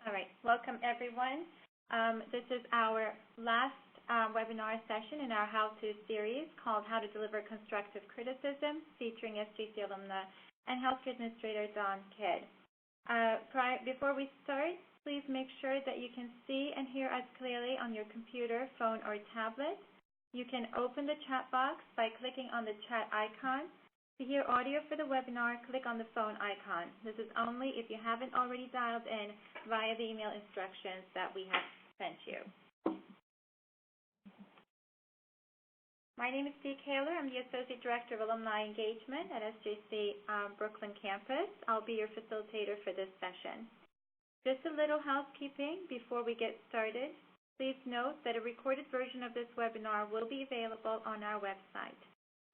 All right, welcome everyone. This is our last webinar session in our how-to series called How to Deliver Constructive Criticism, featuring SJC alumna and healthcare administrator Dawn Kidd. Before we start, please make sure that you can see and hear us clearly on your computer, phone, or tablet. You can open the chat box by clicking on the chat icon. To hear audio for the webinar, click on the phone icon. This is only if you haven't already dialed in via the email instructions that we have sent you. My name is Dee Kaler. I'm the Associate Director of Alumni Engagement at SJC Brooklyn campus. I'll be your facilitator for this session. Just a little housekeeping before we get started. Please note that a recorded version of this webinar will be available on our website.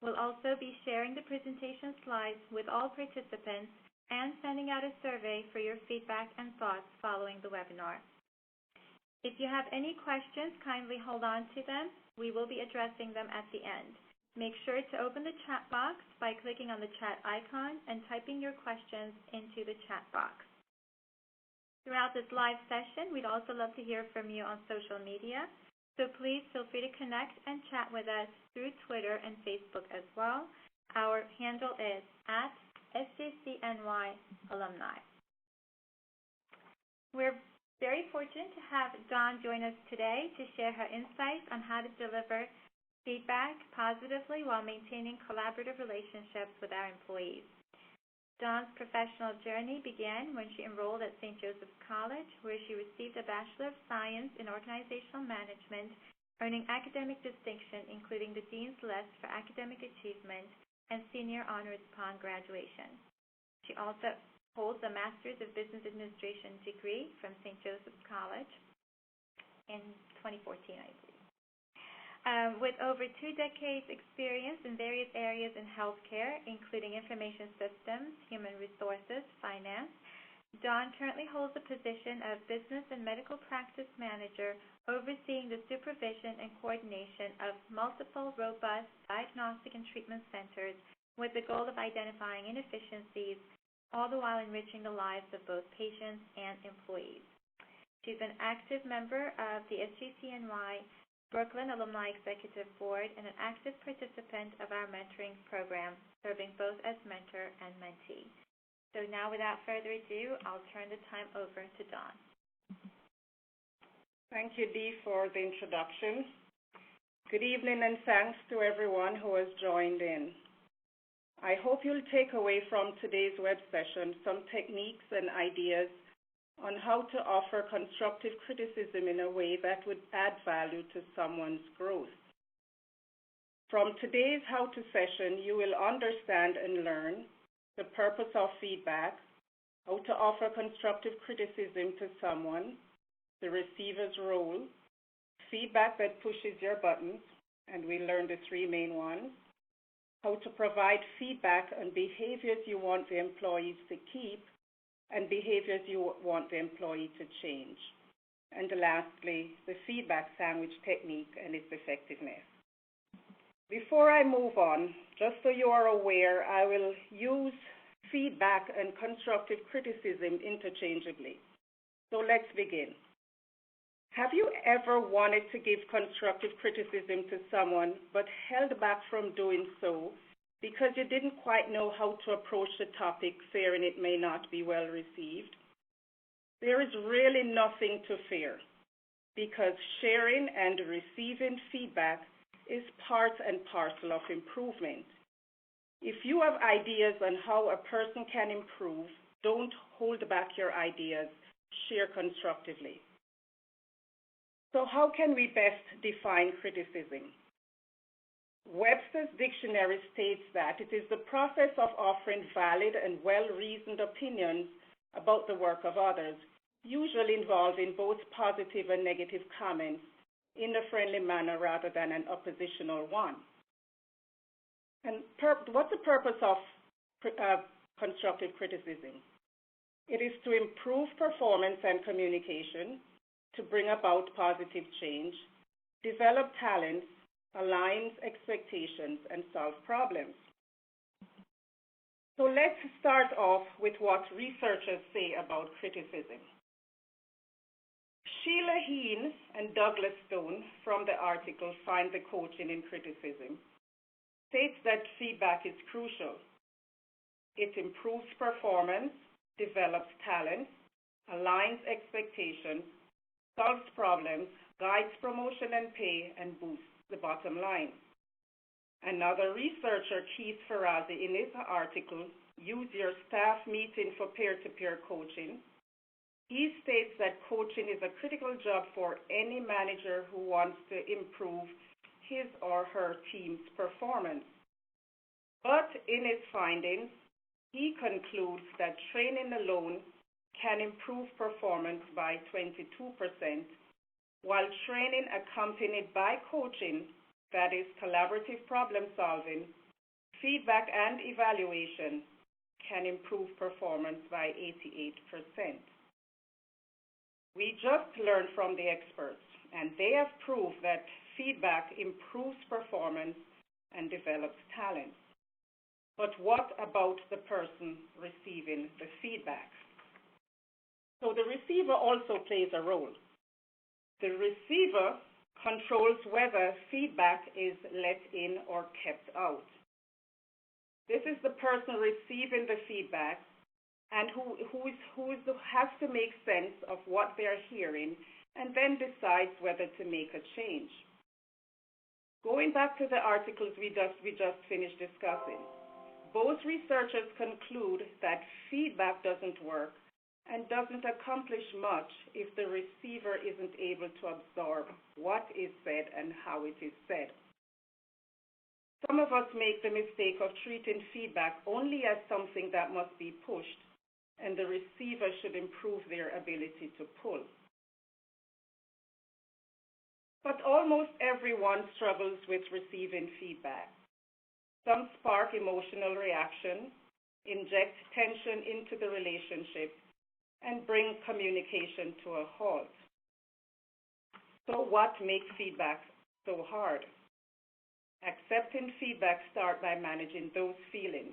We'll also be sharing the presentation slides with all participants and sending out a survey for your feedback and thoughts following the webinar. If you have any questions, kindly hold on to them. We will be addressing them at the end. Make sure to open the chat box by clicking on the chat icon and typing your questions into the chat box. Throughout this live session, we'd also love to hear from you on social media. So please feel free to connect and chat with us through Twitter and Facebook as well. Our handle is @SJCNY_alumni. We're very fortunate to have Dawn join us today to share her insights on how to deliver feedback positively while maintaining collaborative relationships with our employees. Dawn's professional journey began when she enrolled at St. Joseph's College, where she received a Bachelor of Science in Organizational Management, earning academic distinction, including the Dean's List for Academic Achievement and Senior Honors upon graduation. She also holds a Master's of Business Administration degree from St. Joseph's College in 2014, I believe. With over 2 decades experience in various areas in healthcare, including information systems, human resources, finance, Dawn currently holds the position of Business and Medical Practice Manager, overseeing the supervision and coordination of multiple robust diagnostic and treatment centers with the goal of identifying inefficiencies, all the while enriching the lives of both patients and employees. She's an active member of the SJCNY Brooklyn Alumni Executive Board and an active participant of our mentoring program, serving both as mentor and mentee. So now, without further ado, I'll turn the time over to Dawn. Thank you, Dee, for the introduction. Good evening and thanks to everyone who has joined in. I hope you'll take away from today's web session some techniques and ideas on how to offer constructive criticism in a way that would add value to someone's growth. From today's how-to session, you will understand and learn the purpose of feedback, how to offer constructive criticism to someone, the receiver's role, feedback that pushes your buttons, and we learned the 3 main ones, how to provide feedback on behaviors you want the employees to keep, and behaviors you want the employee to change. And lastly, the feedback sandwich technique and its effectiveness. Before I move on, just so you are aware, I will use feedback and constructive criticism interchangeably. So let's begin. Have you ever wanted to give constructive criticism to someone but held back from doing so because you didn't quite know how to approach the topic, fearing it may not be well received? There is really nothing to fear, because sharing and receiving feedback is part and parcel of improvement. If you have ideas on how a person can improve, don't hold back your ideas. Share constructively. So how can we best define criticism? Webster's dictionary states that it is the process of offering valid and well-reasoned opinions about the work of others, usually involving both positive and negative comments in a friendly manner rather than an oppositional one. And what's the purpose of constructive criticism? It is to improve performance and communication, to bring about positive change, develop talents, aligns expectations, and solve problems. So let's start off with what researchers say about criticism. Sheila Heen and Douglas Stone from the article Find the Coaching in Criticism states that feedback is crucial. It improves performance, develops talent, aligns expectations, solves problems, guides promotion and pay, and boosts the bottom line. Another researcher, Keith Ferrazzi, in his article, Use Your Staff Meeting for Peer-to-Peer Coaching, he states that coaching is a critical job for any manager who wants to improve his or her team's performance. But in his findings, he concludes that training alone can improve performance by 22%, while training accompanied by coaching, that is collaborative problem solving, feedback and evaluation, can improve performance by 88%. We just learned from the experts, and they have proved that feedback improves performance and develops talent. But what about the person receiving the feedback? So the receiver also plays a role. The receiver controls whether feedback is let in or kept out. This is the person receiving the feedback and who has to make sense of what they're hearing and then decides whether to make a change. Going back to the articles we just finished discussing, both researchers conclude that feedback doesn't work and doesn't accomplish much if the receiver isn't able to absorb what is said and how it is said. Some of us make the mistake of treating feedback only as something that must be pushed, and the receiver should improve their ability to pull. But almost everyone struggles with receiving feedback. Some spark emotional reaction, inject tension into the relationship, and bring communication to a halt. So what makes feedback so hard? Accepting feedback starts by managing those feelings.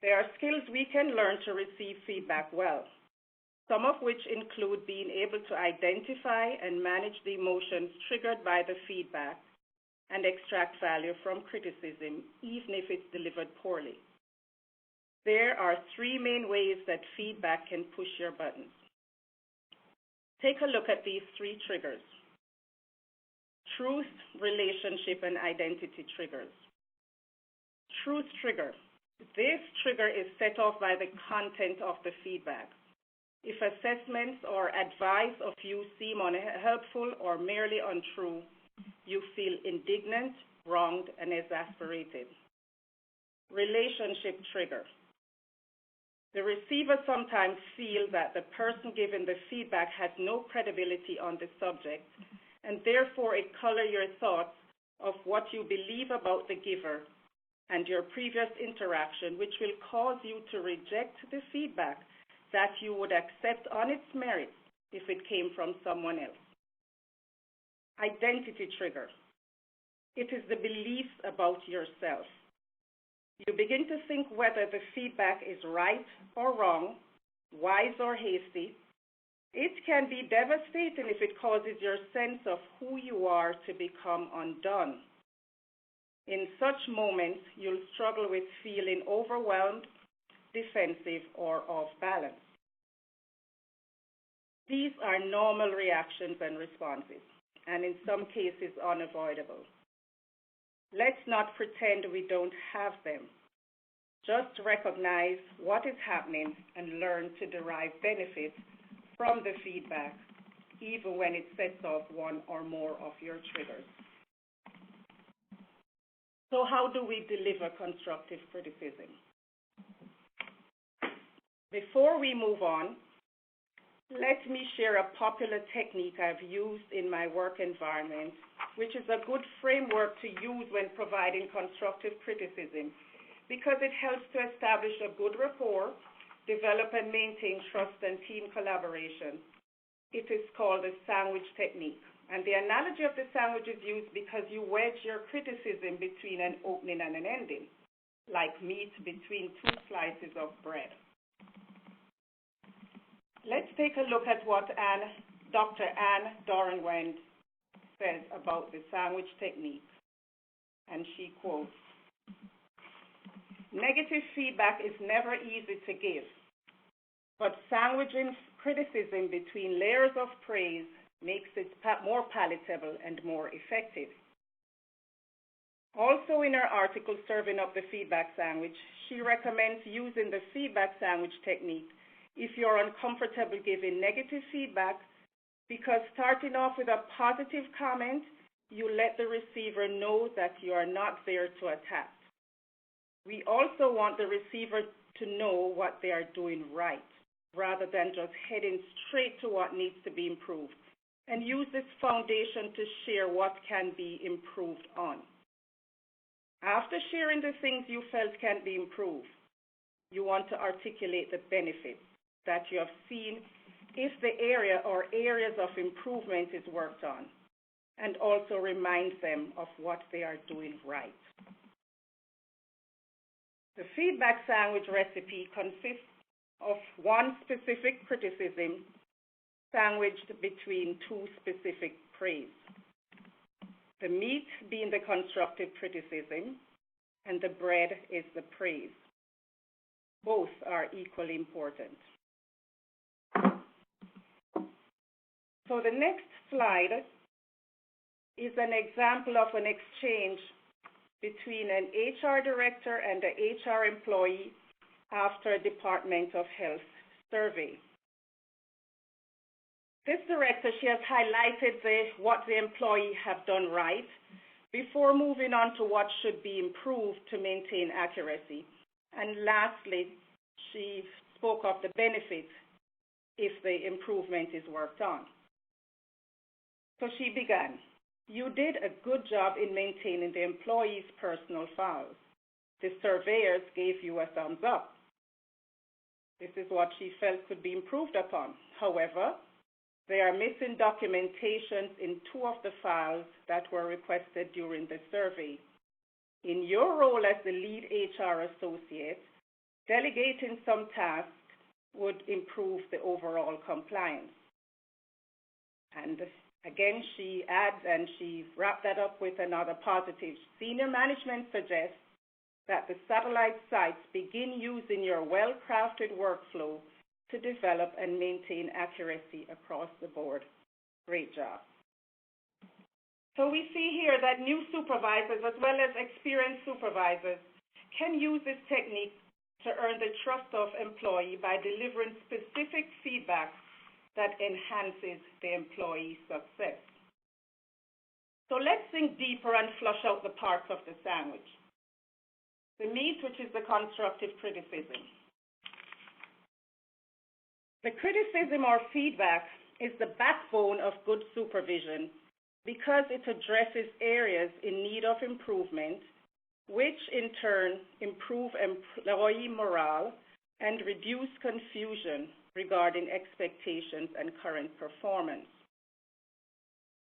There are skills we can learn to receive feedback well, some of which include being able to identify and manage the emotions triggered by the feedback and extract value from criticism, even if it's delivered poorly. There are three main ways that feedback can push your buttons. Take a look at these three triggers: truth, relationship, and identity triggers. Truth trigger. This trigger is set off by the content of the feedback. If assessments or advice of you seem unhelpful or merely untrue, you feel indignant, wronged, and exasperated. Relationship trigger. The receiver sometimes feels that the person giving the feedback has no credibility on the subject, and therefore it colors your thoughts of what you believe about the giver and your previous interaction, which will cause you to reject the feedback that you would accept on its merits if it came from someone else. Identity trigger. It is the beliefs about yourself. You begin to think whether the feedback is right or wrong, wise or hasty. It can be devastating if it causes your sense of who you are to become undone. In such moments, you'll struggle with feeling overwhelmed, defensive, or off balance. These are normal reactions and responses, and in some cases unavoidable. Let's not pretend we don't have them. Just recognize what is happening and learn to derive benefits from the feedback, even when it sets off one or more of your triggers. So how do we deliver constructive criticism? Before we move on, let me share a popular technique I've used in my work environment, which is a good framework to use when providing constructive criticism, because it helps to establish a good rapport, develop and maintain trust and team collaboration. It is called the sandwich technique. And the analogy of the sandwich is used because you wedge your criticism between an opening and an ending, like meat between two slices of bread. Let's take a look at what Anne Dr. Anne Dorenwend says about the sandwich technique, and she quotes, "Negative feedback is never easy to give, but sandwiching criticism between layers of praise makes it more palatable and more effective." Also in her article, Serving Up the Feedback Sandwich, she recommends using the feedback sandwich technique if you're uncomfortable giving negative feedback, because starting off with a positive comment, you let the receiver know that you are not there to attack. We also want the receiver to know what they are doing right, rather than just heading straight to what needs to be improved, and use this foundation to share what can be improved on. After sharing the things you felt can be improved, you want to articulate the benefits that you have seen if the area or areas of improvement is worked on, and also remind them of what they are doing right. The feedback sandwich recipe consists of one specific criticism sandwiched between two specific praise. The meat being the constructive criticism, and the bread is the praise. Both are equally important. So the next slide is an example of an exchange between an HR director and an HR employee after a Department of Health survey. This director, she has highlighted what the employee have done right before moving on to what should be improved to maintain accuracy. And lastly, she spoke of the benefits if the improvement is worked on. So she began, "You did a good job in maintaining the employee's personal files. The surveyors gave you a thumbs up. This is what she felt could be improved upon. However, they are missing documentations in two of the files that were requested during the survey. In your role as the lead HR associate, delegating some tasks would improve the overall compliance." And again, she adds, and she wrapped that up with another positive. "Senior management suggests that the satellite sites begin using your well-crafted workflow to develop and maintain accuracy across the board. Great job." So we see here that new supervisors, as well as experienced supervisors, can use this technique to earn the trust of employee by delivering specific feedback that enhances the employee's success. So let's think deeper and flush out the parts of the sandwich. The meat, which is the constructive criticism. The criticism or feedback is the backbone of good supervision because it addresses areas in need of improvement, which in turn improve employee morale and reduce confusion regarding expectations and current performance.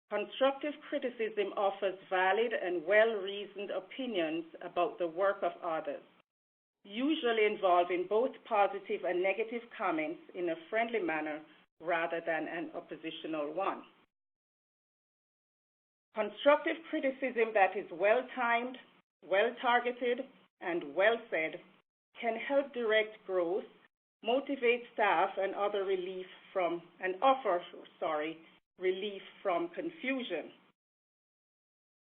Constructive criticism offers valid and well-reasoned opinions about the work of others, usually involving both positive and negative comments in a friendly manner rather than an oppositional one. Constructive criticism that is well-timed, well-targeted, and well-said can help direct growth, motivate staff, and offer relief from confusion.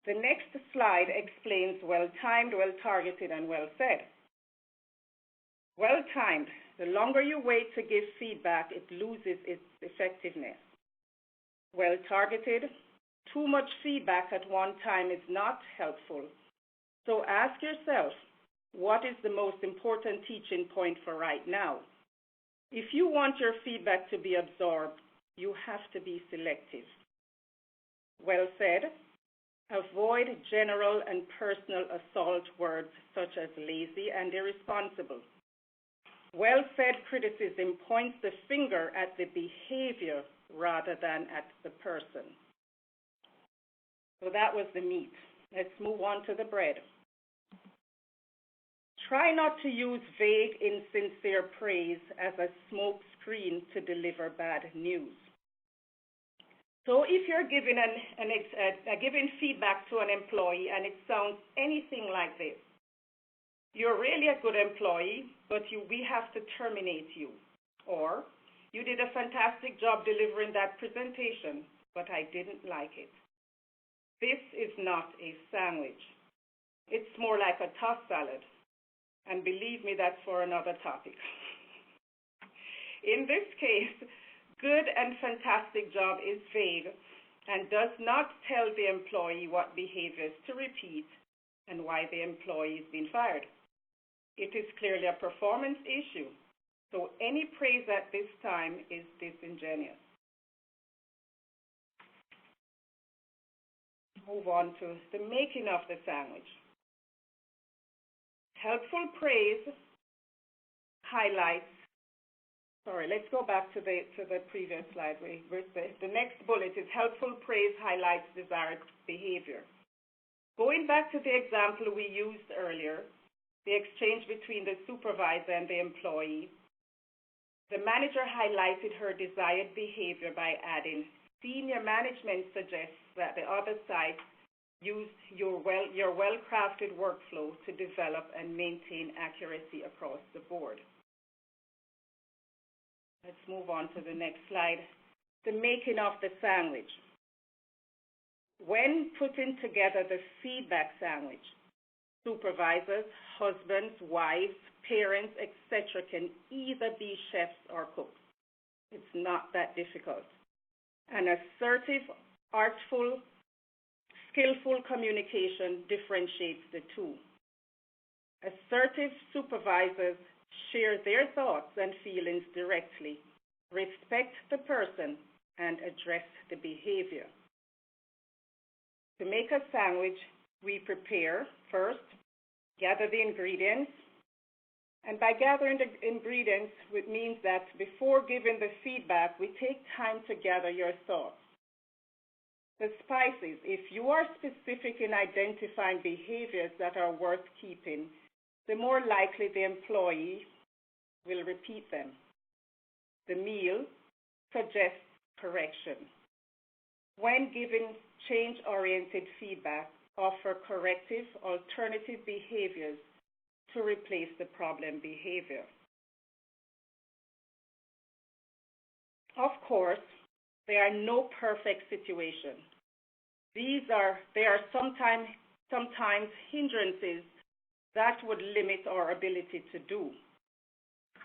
The next slide explains well-timed, well-targeted, and well-said. Well-timed, the longer you wait to give feedback, it loses its effectiveness. Well-targeted, too much feedback at one time is not helpful. So ask yourself, what is the most important teaching point for right now? If you want your feedback to be absorbed, you have to be selective. Well said, avoid general and personal assault words such as lazy and irresponsible. Well-said criticism points the finger at the behavior rather than at the person. So that was the meat. Let's move on to the bread. Try not to use vague, insincere praise as a smoke screen to deliver bad news. So if you're giving giving feedback to an employee and it sounds anything like this, you're really a good employee, but we have to terminate you. Or, you did a fantastic job delivering that presentation, but I didn't like it. This is not a sandwich. It's more like a tossed salad. And believe me, that's for another topic. In this case, good and fantastic job is vague and does not tell the employee what behaviors to repeat and why the employee is being fired. It is clearly a performance issue, so any praise at this time is disingenuous. Move on to the making of the sandwich. Helpful praise highlights. Let's go back to the previous slide. The next bullet is helpful praise highlights desired behavior. Going back to the example we used earlier, the exchange between the supervisor and the employee, the manager highlighted her desired behavior by adding, senior management suggests that the other side use your well-crafted workflow to develop and maintain accuracy across the board. Let's move on to the next slide. The making of the sandwich. When putting together the feedback sandwich, supervisors, husbands, wives, parents, etc. can either be chefs or cooks. It's not that difficult. An assertive, artful, skillful communication differentiates the two. Assertive supervisors share their thoughts and feelings directly, respect the person, and address the behavior. To make a sandwich, we prepare first, gather the ingredients, and by gathering the ingredients, it means that before giving the feedback, we take time to gather your thoughts. The spices, if you are specific in identifying behaviors that are worth keeping, the more likely the employee will repeat them. The meal suggests correction. When giving change-oriented feedback, offer corrective, alternative behaviors to replace the problem behavior. Of course, there are no perfect situations. There are sometimes hindrances that would limit our ability to do.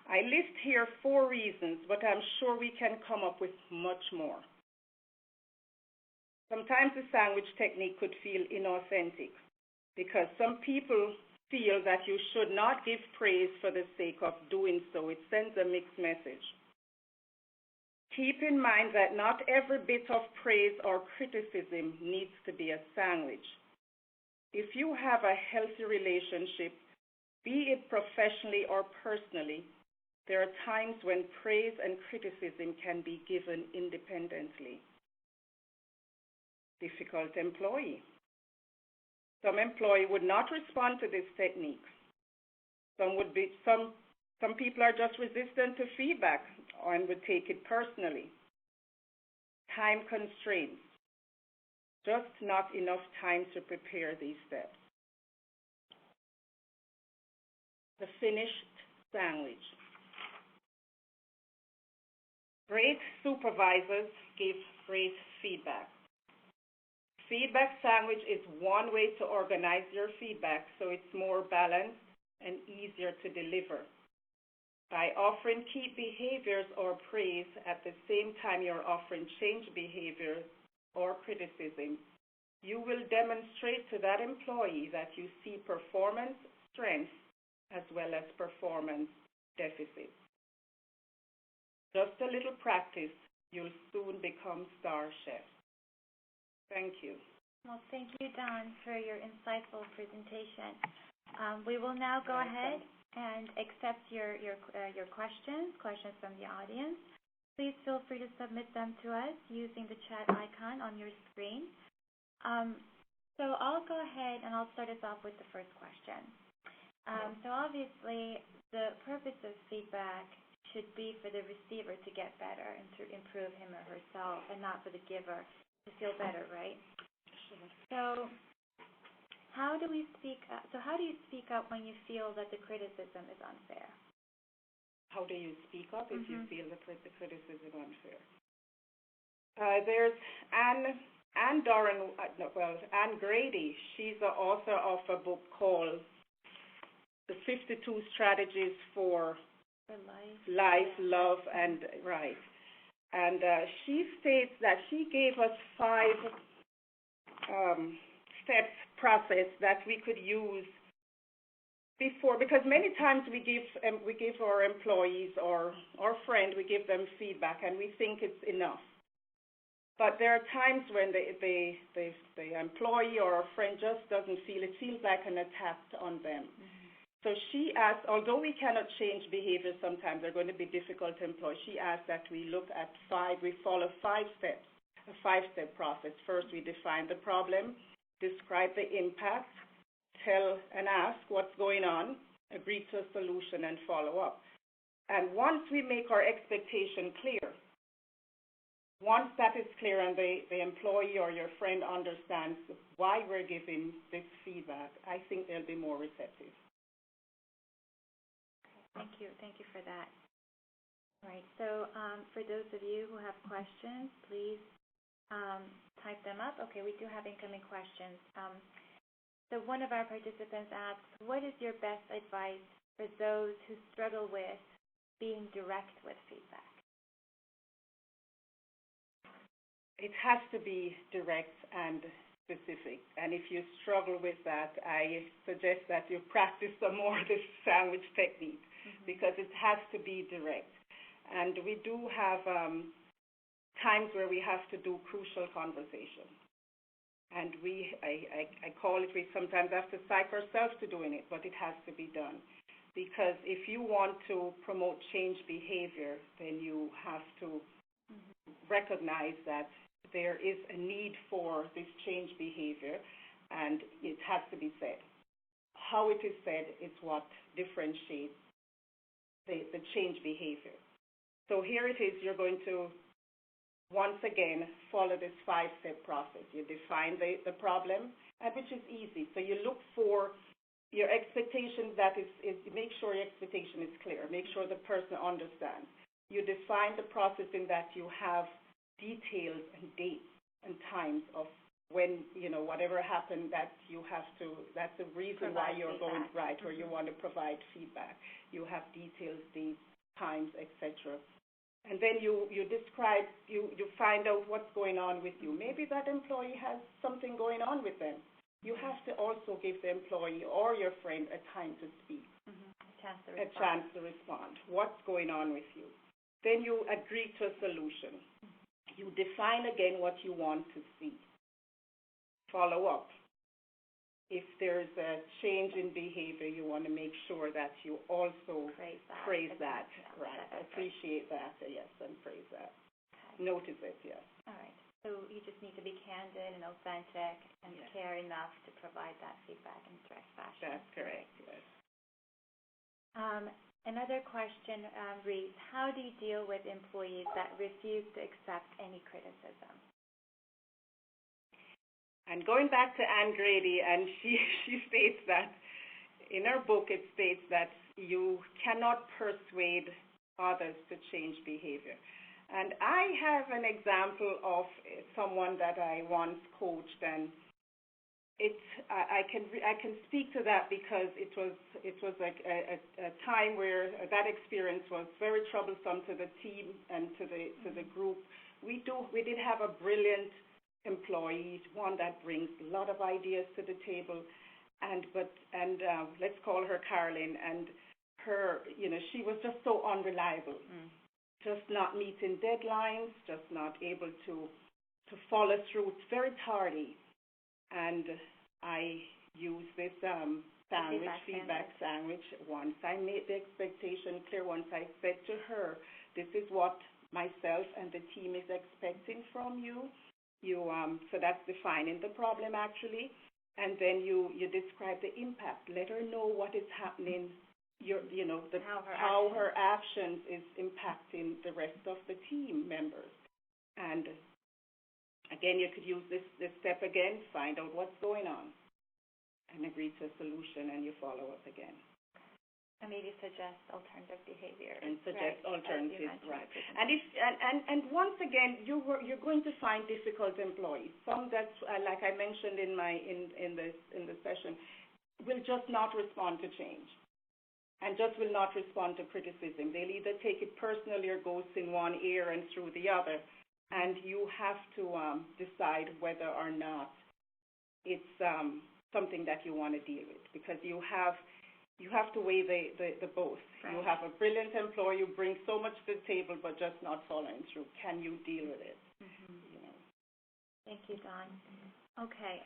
I list here 4 reasons, but I'm sure we can come up with much more. Sometimes the sandwich technique could feel inauthentic because some people feel that you should not give praise for the sake of doing so. It sends a mixed message. Keep in mind that not every bit of praise or criticism needs to be a sandwich. If you have a healthy relationship, be it professionally or personally, there are times when praise and criticism can be given independently. Difficult employee. Some employee would not respond to this technique. Some people are just resistant to feedback and would take it personally. Time constraints. Just not enough time to prepare these steps. The finished sandwich. Great supervisors give great feedback. Feedback sandwich is one way to organize your feedback so it's more balanced and easier to deliver. By offering key behaviors or praise at the same time you're offering change behavior or criticism, you will demonstrate to that employee that you see performance strengths as well as performance deficits. Just a little practice, you'll soon become star chefs. Thank you. Well, thank you, Dawn, for your insightful presentation. We will now go ahead and accept your questions from the audience. Please feel free to submit them to us using the chat icon on your screen. So I'll go ahead and I'll start us off with the first question. So obviously, the purpose of feedback should be for the receiver to get better and to improve him or herself, and not for the giver to feel better, right? So how do you speak up when you feel that the criticism is unfair? How do you speak up if you feel the criticism is unfair? There's Anne Grady. She's the author of a book called The 52 Strategies for Life, Love, and Right. And she states that she gave us 5 process that we could use before, because many times we give our employees or our friend, we give them feedback and we think it's enough. But there are times when the employee or our friend just doesn't feel it, feels like an attack on them. So she asked, although we cannot change behavior sometimes, they're going to be difficult to employ, she asked that we look at we follow 5 steps, a 5-step process. First, we define the problem, describe the impact, tell and ask what's going on, agree to a solution, and follow up. And once we make our expectation clear, once that is clear and the employee or your friend understands why we're giving this feedback, I think they'll be more receptive. Thank you for that. All right, so for those of you who have questions, please type them up. Okay, we do have incoming questions. So one of our participants asks, what is your best advice for those who struggle with being direct with feedback? It has to be direct and specific. And if you struggle with that, I suggest that you practice some more this sandwich technique, because it has to be direct. And we do have times where we have to do crucial conversation. And I call it, we sometimes have to psych ourselves to doing it, but it has to be done. Because if you want to promote change behavior, then you have to recognize that there is a need for this change behavior, and it has to be said. How it is said is what differentiates the change behavior. So here it is, you're going to, once again, follow this 5-step process. You define the problem, and which is easy. So you look for your expectation make sure your expectation is clear. Make sure the person understands. You define the process in that you have details and dates and times of when, whatever happened that you have to, that's the reason why you're going right, or you want to provide feedback. You have details, dates, times, etc. And then you describe, you find out what's going on with you. Maybe that employee has something going on with them. You have to also give the employee or your friend a time to speak, a chance to respond. What's going on with you? Then you agree to a solution. You define again what you want to see. Follow up. If there's a change in behavior, you want to make sure that you also praise that. Right. Appreciate that, yes, and praise that. Okay. Notice it, yes. All right. So you just need to be candid and authentic and care enough to provide that feedback in direct fashion. That's correct, yes. Another question reads, how do you deal with employees that refuse to accept any criticism? And going back to Anne Grady, and she states that, in her book it states that you cannot persuade others to change behavior. And I have an example of someone that I once coached, and I can speak to that because it was like a time where that experience was very troublesome to the team and to the group. We did have a brilliant employee, one that brings a lot of ideas to the table, and let's call her Carolyn, and her, she was just so unreliable, just not meeting deadlines, just not able to follow through. It's very tardy. And I used this feedback sandwich. Once I made the expectation clear, once I said to her, this is what myself and the team is expecting from you. So that's defining the problem, actually. And then you describe the impact. Let her know what is happening, how her actions is impacting the rest of the team members. And again, you could use this step again, find out what's going on, and agree to a solution, and you follow up again. And maybe suggest alternative behavior. And suggest alternatives, right? And once again, you're going to find difficult employees. Some that, like I mentioned in the session, will just not respond to change, and just will not respond to criticism. They'll either take it personally or goes in one ear and through the other. And you have to decide whether or not it's something that you want to deal with, because you have to weigh the both. Right. You have a brilliant employee who brings so much to the table but just not following through. Can you deal with it? Mm-hmm. Thank you, Dawn. Okay,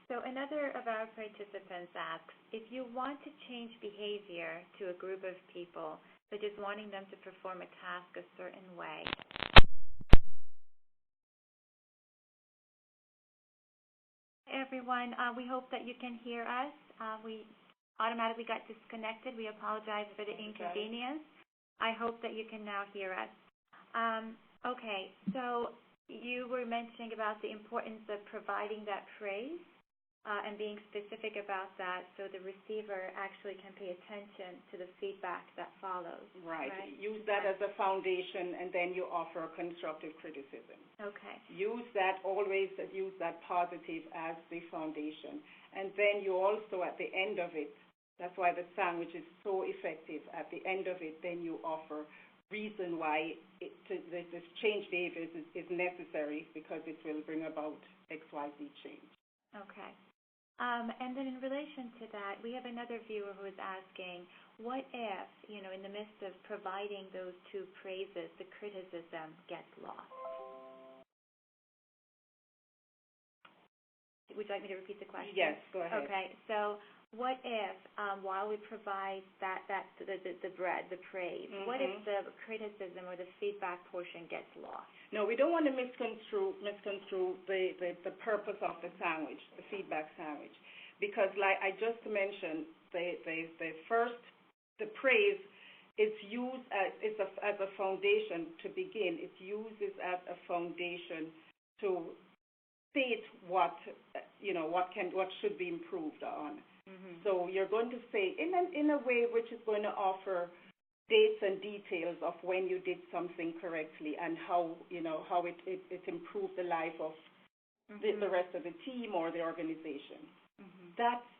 so another of our participants asks, if you want to change behavior to a group of people, such as wanting them to perform a task a certain way, everyone, we hope that you can hear us. We automatically got disconnected. We apologize for the inconvenience. I hope that you can now hear us. Okay, so you were mentioning about the importance of providing that praise and being specific about that so the receiver actually can pay attention to the feedback that follows. Right. Use that as a foundation, and then you offer constructive criticism. Okay. Always use that positive as the foundation. And then you also, at the end of it, that's why the sandwich is so effective. At the end of it, then you offer reason why this change behavior is necessary, because it will bring about XYZ change. Okay. And then in relation to that, we have another viewer who is asking, what if, in the midst of providing those two praises, the criticism gets lost? Would you like me to repeat the question? Yes, go ahead. Okay, so what if, while we provide the bread, the praise, mm-hmm. what if the criticism or the feedback portion gets lost? No, we don't want to misconstrue the purpose of the sandwich, the feedback sandwich, because like I just mentioned, the praise is used as a foundation to begin. It's used as a foundation to state what should be improved on. Mm-hmm. So you're going to say in a way which is going to offer dates and details of when you did something correctly and how it improved the life of mm-hmm. the rest of the team or the organization. Mm-hmm.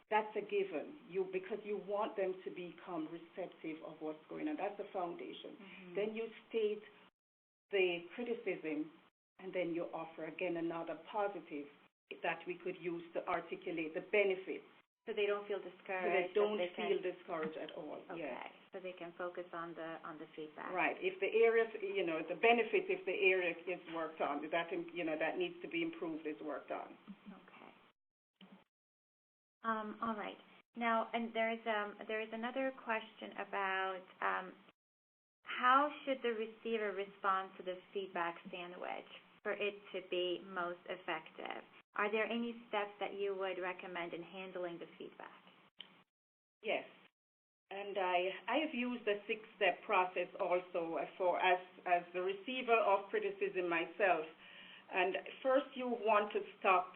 That's a given. Because you want them to become receptive of what's going on. That's the foundation. Mm-hmm. Then you state the criticism, and then you offer again another positive that we could use to articulate the benefits. So they don't feel discouraged. So they don't feel discouraged at all. Okay. Yes. So they can focus on the feedback. Right. If the areas, the benefits, if the area is worked on, that needs to be improved is worked on. Okay. All right. Now, and there is another question about how should the receiver respond to the feedback sandwich for it to be most effective? Are there any steps that you would recommend in handling the feedback? Yes. And I have used the 6-step process also as the receiver of criticism myself. And first you want to stop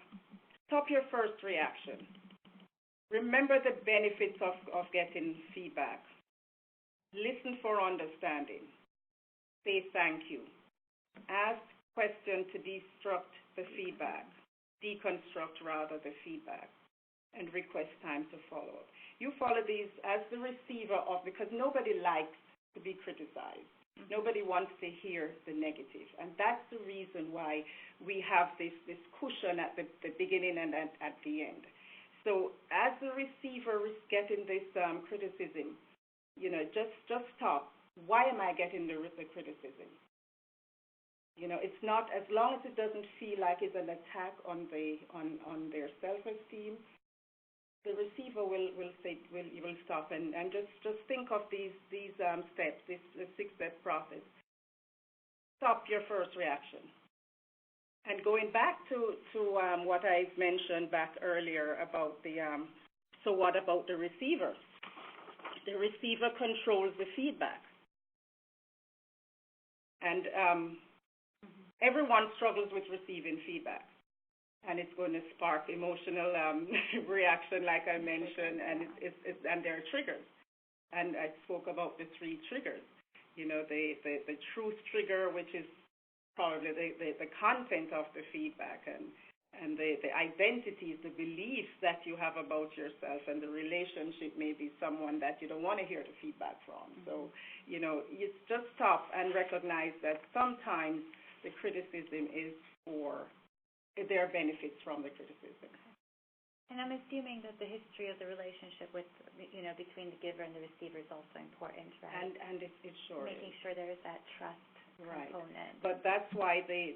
your first reaction. Remember the benefits of getting feedback. Listen for understanding. Say thank you. Ask questions to deconstruct the feedback, the feedback, and request time to follow up. You follow these as the receiver because nobody likes to be criticized. Mm-hmm. Nobody wants to hear the negative. And that's the reason why we have this cushion at the beginning and at the end. So as the receiver is getting this criticism, just stop. Why am I getting the criticism? It's not, as long as it doesn't feel like it's an attack on their self-esteem, the receiver will stop and just think of these steps, this 6-step process. Stop your first reaction. And going back to what I mentioned back earlier about so what about the receiver? the receiver controls the feedback. And everyone struggles with receiving feedback. And it's going to spark emotional reaction, like I mentioned, and and there are triggers. And I spoke about the 3 triggers. You know, the truth trigger, which is probably the content of the feedback, and the identities, the beliefs that you have about yourself, and the relationship may be someone that you don't want to hear the feedback from. So, you know, you just stop and recognize that sometimes the criticism is for there are benefits from the criticism. And I'm assuming that the history of the relationship with, you know, between the giver and the receiver is also important, right? And it sure Making is. sure there is that trust component. But that's why the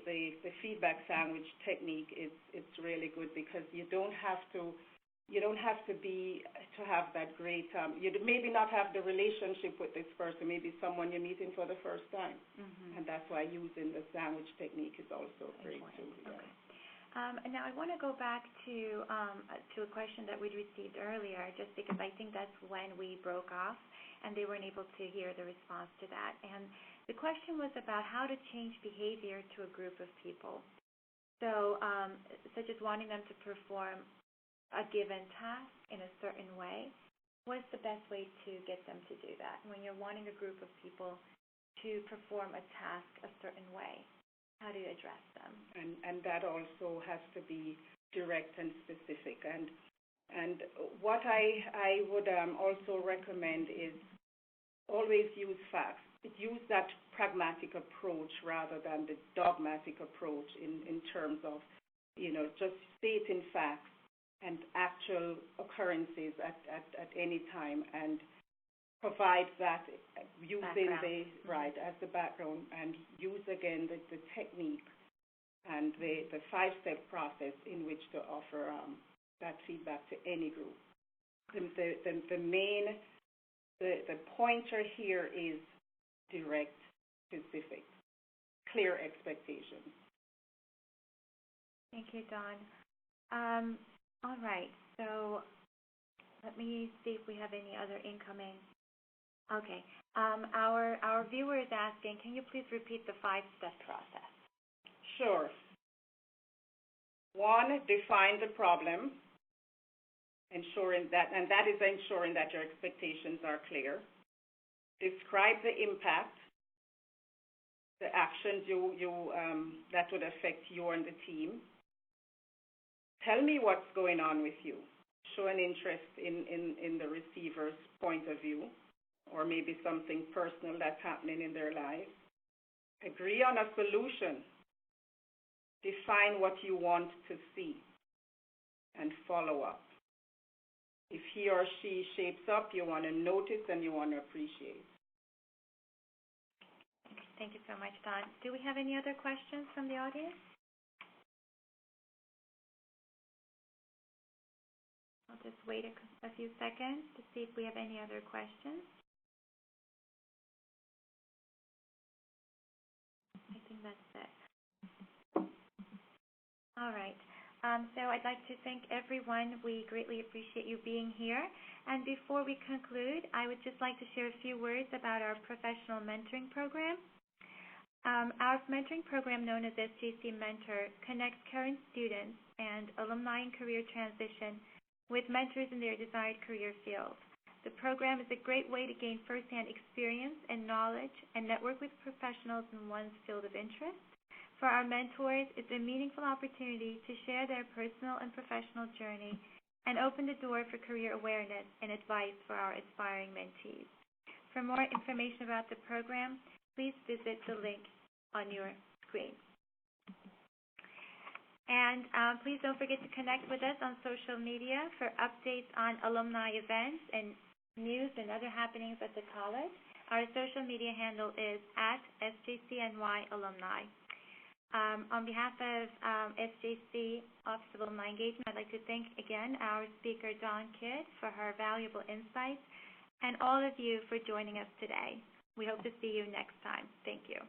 feedback sandwich technique it's really good, because you don't have to have that great you maybe not have the relationship with this person, maybe someone you're meeting for the first time, and that's why using the sandwich technique is also great too. Yeah. Okay. And now I want to go back to a question that we'd received earlier, just because I think that's when we broke off and they weren't able to hear the response to that. And the question was about how to change behavior to a group of people. So, such as wanting them to perform a given task in a certain way. What's the best way to get them to do that? When you're wanting a group of people to perform a task a certain way, how do you address them? And that also has to be direct and specific. And what I would also recommend is always use facts. Use that pragmatic approach rather than the dogmatic approach in terms of, you know, just stating facts and actual occurrences at any time, and provide that using as the background, and use again the technique and the 5-step process in which to offer that feedback to any group. The pointer here is direct, specific, clear expectations. Thank you, Dawn. All right, so let me see if we have any other incoming. Okay. Our viewer is asking, can you please repeat the 5-step process? Sure. 1, define the problem, ensuring that your expectations are clear. Describe the impact, the actions that would affect you and the team. Tell me what's going on with you. Show an interest in the receiver's point of view, or maybe something personal that's happening in their lives. Agree on a solution. Define what you want to see, and follow up. If he or she shapes up, you want to notice and you want to appreciate. Thank you so much, Dawn. Do we have any other questions from the audience? I'll just wait a few seconds to see if we have any other questions. I think that's it. All right. So I'd like to thank everyone. We greatly appreciate you being here. And before we conclude, I would just like to share a few words about our professional mentoring program. Our mentoring program, known as SJC Mentor, connects current students and alumni in career transition with mentors in their desired career field. The program is a great way to gain firsthand experience and knowledge and network with professionals in one's field of interest. For our mentors, it's a meaningful opportunity to share their personal and professional journey and open the door for career awareness and advice for our aspiring mentees. For more information about the program, please visit the link on your screen. And please don't forget to connect with us on social media for updates on alumni events and news and other happenings at the college. Our social media handle is @SJCNY-Alumni. On behalf of SJC Office of Alumni Engagement, I'd like to thank again our speaker, Dawn Kidd, for her valuable insights, and all of you for joining us today. We hope to see you next time. Thank you.